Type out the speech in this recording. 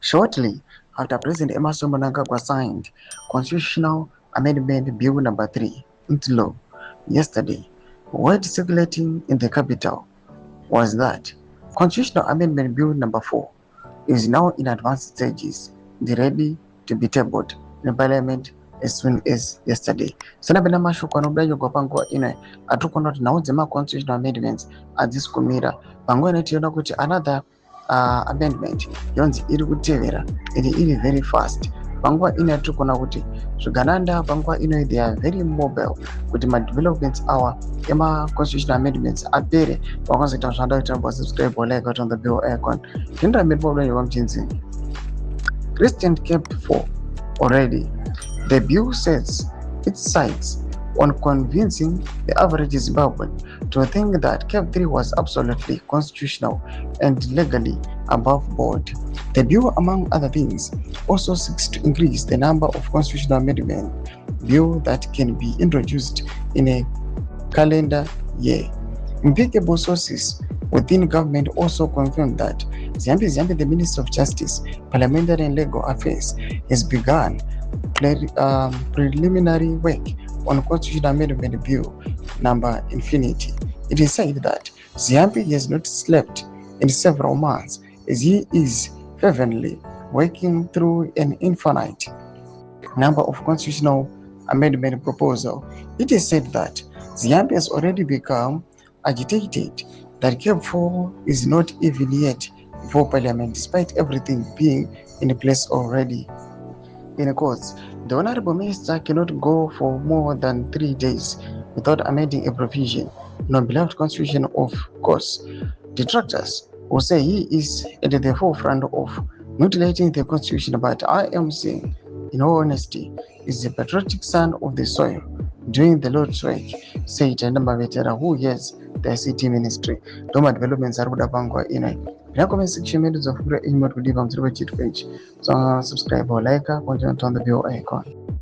Shortly after President Emerson Mnangagwa signed Constitutional Amendment Bill Number 3 into law yesterday, word circulating in the capital was that Constitutional Amendment Bill Number 4 is now in advanced stages, ready to be tabled in Parliament as soon as yesterday. Sanapenda mashuko anobdayo kwa pango ine atukono tinaudzema constitutional amendments adzisikumira pangwene tiona kuti another amendment yonzi iri kutevera iri very fast panguva ine atirikuona kuti zvigananda panguva ino they are very mobile kuti madevelopments awa ema-constitutional amendments apere vakwanzoita zvanda kuti ambosubscribe like on the bill icon tinoita mberi pabudani vamchinzini Christian CAB4 already. The bill sets its sights on convincing the average Zimbabwean to think that CAB3 was absolutely constitutional and legally above board. The bill, among other things, also seeks to increase the number of constitutional amendment bill that can be introduced in a calendar year. Impeccable sources within government also confirmed that Zimbabwe, the Minister of Justice, Parliamentary and Legal Affairs, has begun preliminary work on Constitutional Amendment Bill number Infinity. It is said that Zimbabwe has not slept in several months as he is fervently working through an infinite number of constitutional amendment proposals. It is said that Zimbabwe has already become agitated that CAB4 is not even yet before Parliament, despite everything being in place already. In quotes, the Honorable Minister cannot go for more than 3 days without amending a provision in our beloved Constitution. Of course, detractors will say he is at the forefront of mutilating the Constitution, but I am saying, in all honesty, is the patriotic son of the soil doing the Lord's work, said Ndambavetera, who heads the ICT ministry. Doma developments are Pangwa in a comment section made of email to leave on the page. So subscribe or like, or on the video icon.